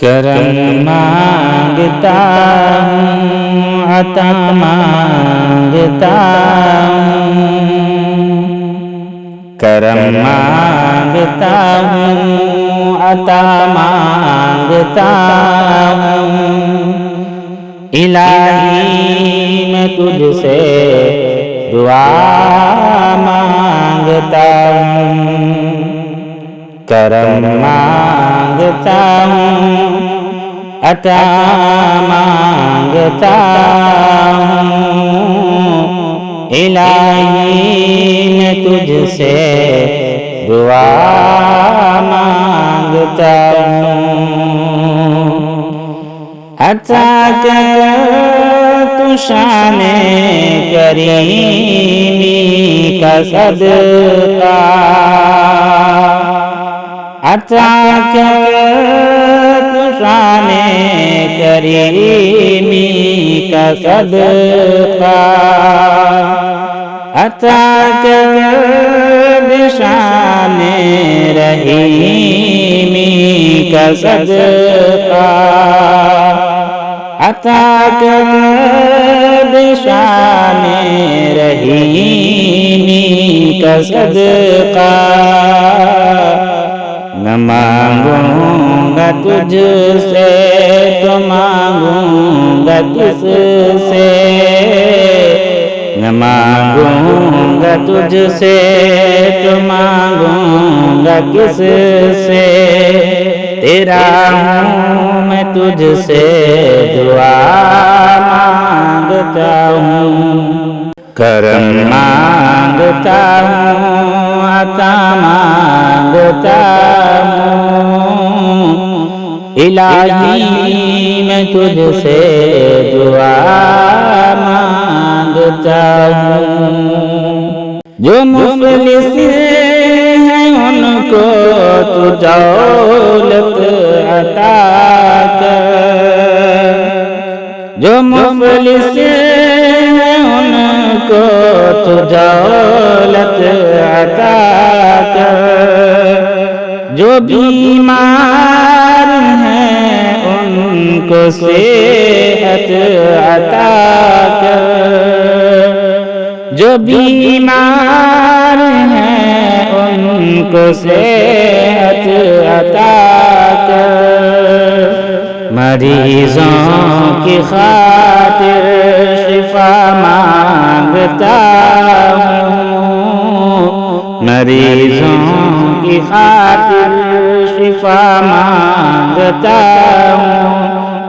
کرم مانگتا ہوں، عطا مانگتا ہوں، کرم مانگتا ہوں، عطا مانگتا ہوں، الہی میں تجھ سے دعا مانگتا ہوں، کرم مانگتا ہوں، عطا مانگتا ہوں، الہی میں تجھ سے دعا مانگتا ہوں، عطا کر تو شان کریمی کا صدقہ، عطا کر تو شان کریمی کا صدقہ، عطا کر بشان رحیمی کا صدقہ، عطا کر بشان رحیمی کا صدقہ، نہ مانگوں گا تجھ سے تو مانگوں گا کس سے، نہ مانگوں گا تجھ سے تو مانگوں گا کس سے، تیرا ہوں میں تجھ سے دعا مانگتا ہوں، کرم مانگتا ہوں، عطا مانگتا ہوں، الہی میں تجھ سے دعا مانگتا ہوں، جو مفلس ہیں ان کو تو دولت عطا کر، جو مفلس ہیں ان کو تو دولت عطا کر، جو بیمار ہیں ان کو صحت عطا کر، جو بیمار ہیں ان کو صحت عطا کر، مریضوں کی خاطر شفا مانگتا ہوں، مریضوں کی خاطر شفا مانگتا ہوں،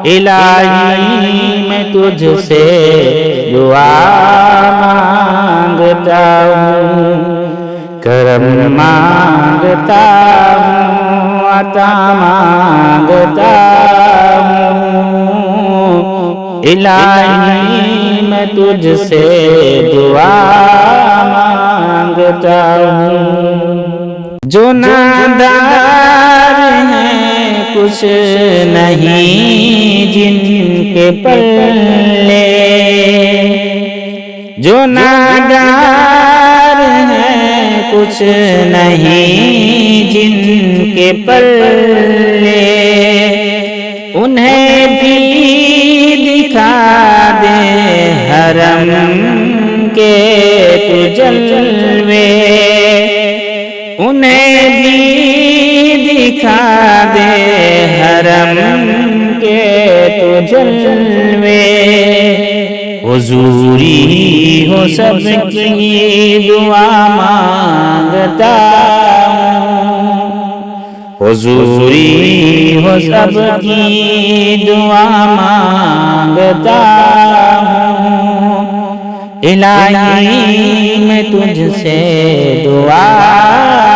الہی میں تجھ سے دعا مانگتا ہوں، کرم مانگتا ہوں، عطا مانگتا ہوں، الہی میں تجھ سے دعا مانگتا ہوں، جو نادار ہیں کچھ نہیں جن کے پلے، جو نادار ہیں کچھ نہیں جن کے پلے، انہیں بھی دکھا دے حرم کے تو جلوے، انہیں بھی دکھا دے حرم کے تو جلوے، حضوری ہو سب کی دعا مانگتا ہوں، حضوری ہو سب کی دعا مانگتا ہوں، الہی میں تجھ سے دعا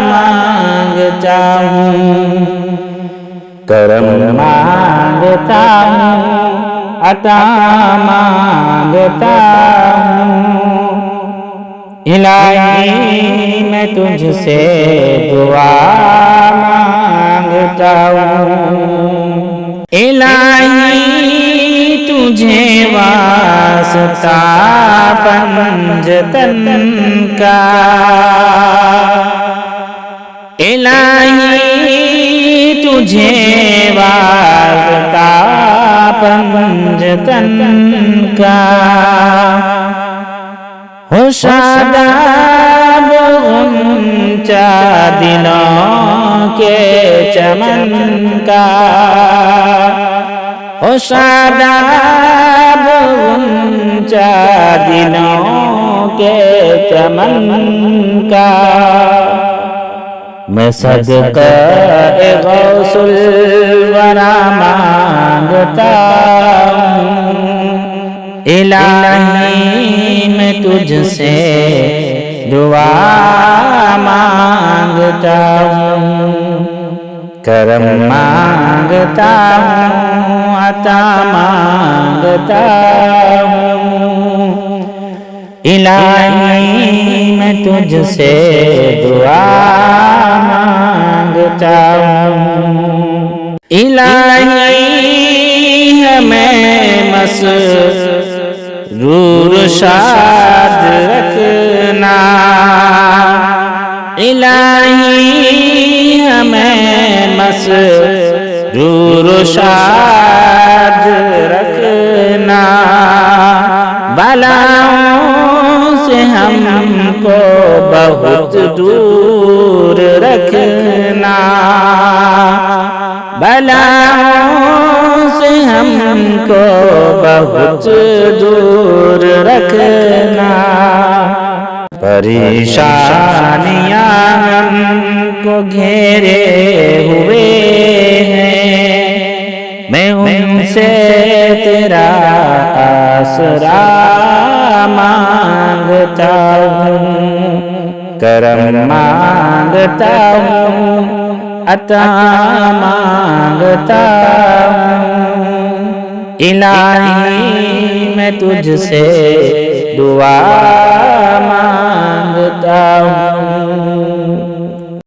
مانگتا ہوں، کرم مانگتا ہوں، عطا مانگتا ہوں، الہی میں تجھ سے دعا مانگتا ہوں، الہی تجھے واسطہ پنجتن کا، الہی تجھے واسطہ پنجتن کا، ہو شاداب غنچہ دلوں کے چمن کا، ہو شاداب غنچہ دلوں کے چمن کا، میں صدقہ غوث الورا مانگتا ہوں، الہی میں تجھ سے دعا مانگتا ہوں، کرم مانگتا ہوں، عطا مانگتا ہوں، الہی میں تجھ سے دعا مانگتا ہوں، الہی ہمیں مسرور شاد رکھنا، الہی ہمیں مسرور شاد رکھنا، بلاؤں سے ہم کو بہت دور رکھنا، بلاؤں سے ہم کو بہت دور رکھنا، پریشانیاں ہم کو گھیرے ہوئے ہیں، میں ان سے تیرا آسرا مانگتا ہوں، کرم مانگتا ہوں، عطا مانگتا ہوں، الہی میں تجھ سے دعا مانگتا ہوں۔